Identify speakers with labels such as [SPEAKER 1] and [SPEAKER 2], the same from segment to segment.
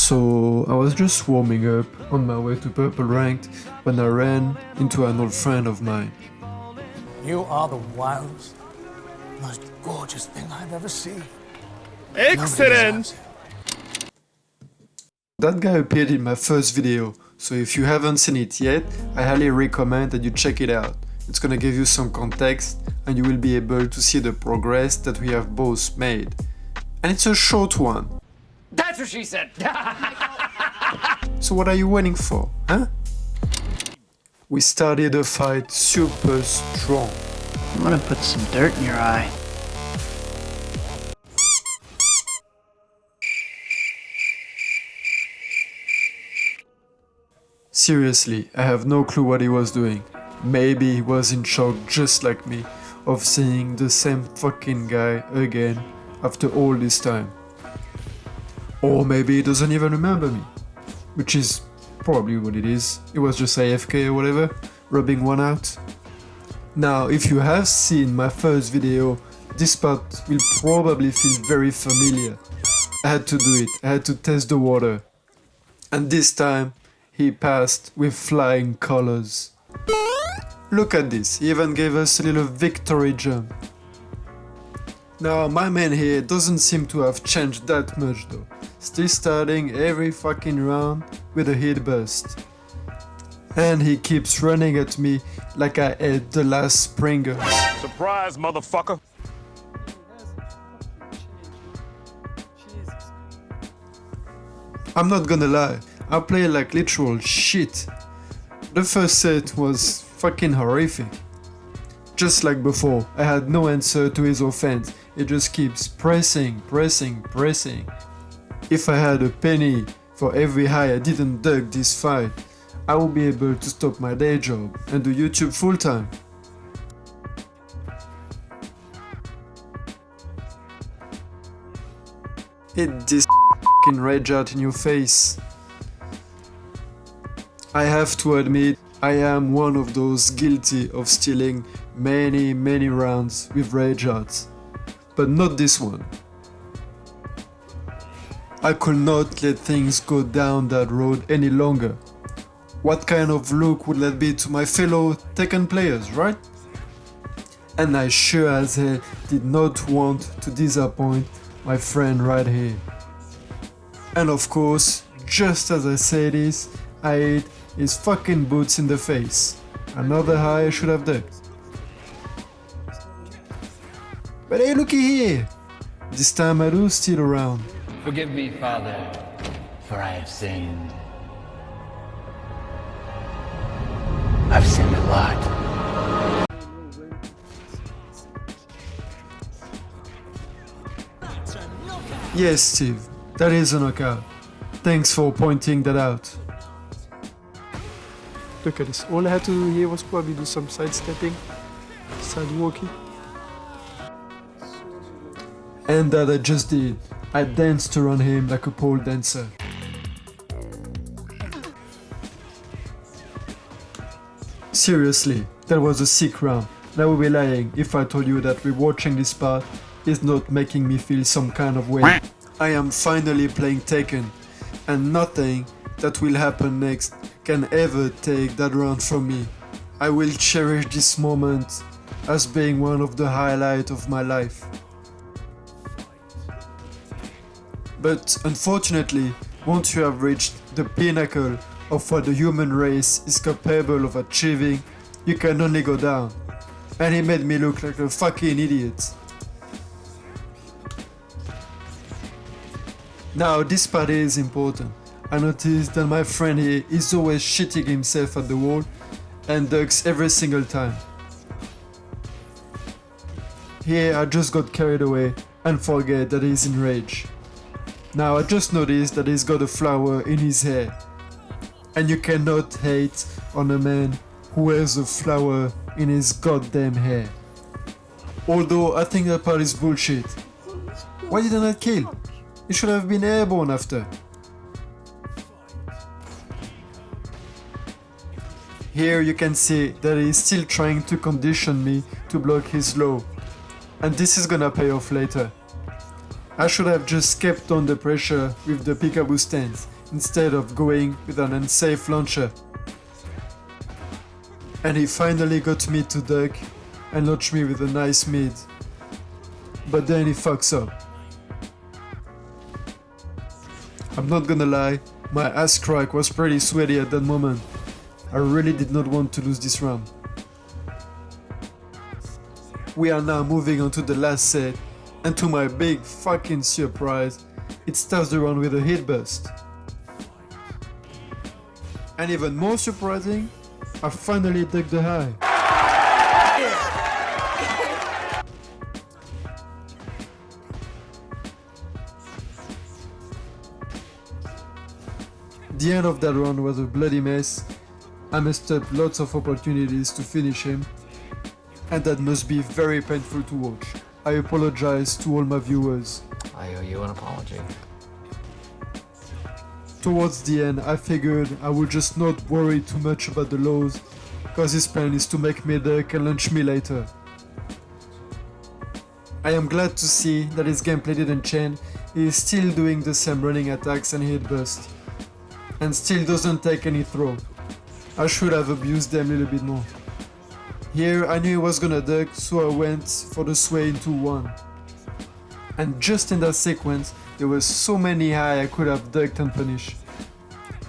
[SPEAKER 1] So I was just warming up on my way to Purple Ranked when I ran into an old friend of mine.
[SPEAKER 2] You are the wildest, most gorgeous thing I've ever seen.
[SPEAKER 3] Excellent!
[SPEAKER 1] That guy appeared in my first video, so if you haven't seen it yet, I highly recommend that you check it out. It's gonna give you some context and you will be able to see the progress that we have both made. And it's a short one.
[SPEAKER 4] That's what she said!
[SPEAKER 1] So what are you waiting for, huh? We started a fight super strong.
[SPEAKER 5] I'm gonna put some dirt in your eye.
[SPEAKER 1] Seriously, I have no clue what he was doing. Maybe he was in shock just like me of seeing the same fucking guy again after all this time. Or maybe he doesn't even remember me, which is probably what it is. It was just AFK or whatever, rubbing one out. Now, if you have seen my first video, this part will probably feel very familiar. I had to do it, I had to test the water. And this time, he passed with flying colors. Look at this, he even gave us a little victory jump. Now, my man here doesn't seem to have changed that much though. Still starting every fucking round with a hit burst. And he keeps running at me like I ate the last Springers.
[SPEAKER 3] Surprise, motherfucker!
[SPEAKER 1] I'm not gonna lie, I play like literal shit. The first set was fucking horrific. Just like before, I had no answer to his offense. It just keeps pressing. If I had a penny for every high I didn't duck this fight, I would be able to stop my day job and do YouTube full time. Hit this fucking rage out in your face. I have to admit, I am one of those guilty of stealing many rounds with rage outs, but not this one. I could not let things go down that road any longer. What kind of look would that be to my fellow Tekken players, right? And I sure as hell did not want to disappoint my friend right here. And of course, just as I say this, I ate his fucking boots in the face. Another high I should have ducked. But hey, looky here! This time I do still around.
[SPEAKER 4] Forgive me, Father, for I have sinned. I've sinned a lot.
[SPEAKER 1] Yes, Steve, that is a knockout. Thanks for pointing that out. Look at this. All I had to do here was probably do some sidestepping, side walking. And that I just did. I danced around him like a pole dancer. Seriously, that was a sick round. And I would be lying if I told you that rewatching this part is not making me feel some kind of way. I am finally playing Tekken, and nothing that will happen next can ever take that round from me. I will cherish this moment as being one of the highlights of my life. But unfortunately, once you have reached the pinnacle of what the human race is capable of achieving, you can only go down. And he made me look like a fucking idiot. Now this part is important. I noticed that my friend here is always shitting himself at the wall and ducks every single time. Here I just got carried away and forget that he's in rage. Now I just noticed that he's got a flower in his hair. And you cannot hate on a man who wears a flower in his goddamn hair. Although I think that part is bullshit. Why did I not kill? He should have been airborne after. Here you can see that he's still trying to condition me to block his low. And this is gonna pay off later. I should have just kept on the pressure with the peekaboo stance. instead of going with an unsafe launcher. And he finally got me to duck and launched me with a nice mid. But then he fucks up. I'm not gonna lie, my ass crack was pretty sweaty at that moment. I really did not want to lose this round. We are now moving on to the last set, and to my big fucking surprise, it starts the round with a hit burst. And even more surprising, I finally ducked the high. The end of that round was a bloody mess. I messed up lots of opportunities to finish him, and that must be very painful to watch. I apologize to all my viewers.
[SPEAKER 4] I owe you an apology.
[SPEAKER 1] Towards the end, I figured I would just not worry too much about the lows, cause his plan is to make me duck and launch me later. I am glad to see that his gameplay didn't change. He is still doing the same running attacks and hit burst, and still doesn't take any throw. I should have abused them a little bit more. Here I knew he was gonna duck, so I went for the sway into 1. And just in that sequence, there were so many high I could have ducked and punished.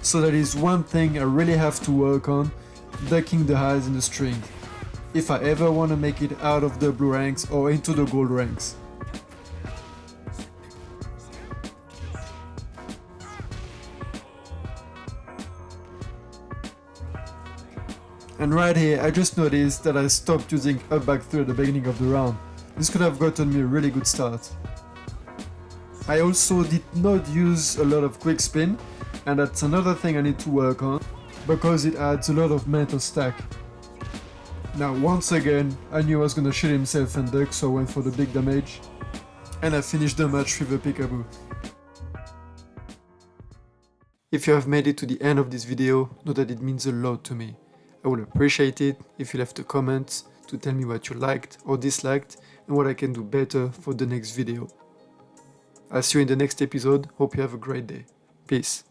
[SPEAKER 1] So that is one thing I really have to work on, ducking the highs in the string, if I ever wanna make it out of the blue ranks or into the gold ranks. And right here, I just noticed that I stopped using up back 3 at the beginning of the round. This could have gotten me a really good start. I also did not use a lot of quick spin, and that's another thing I need to work on, because it adds a lot of mental stack. Now once again, I knew I was gonna shoot himself and duck, so I went for the big damage, and I finished the match with a peekaboo. If you have made it to the end of this video, know that it means a lot to me. I would appreciate it if you left a comment to tell me what you liked or disliked and what I can do better for the next video. I'll see you in the next episode. Hope you have a great day. Peace.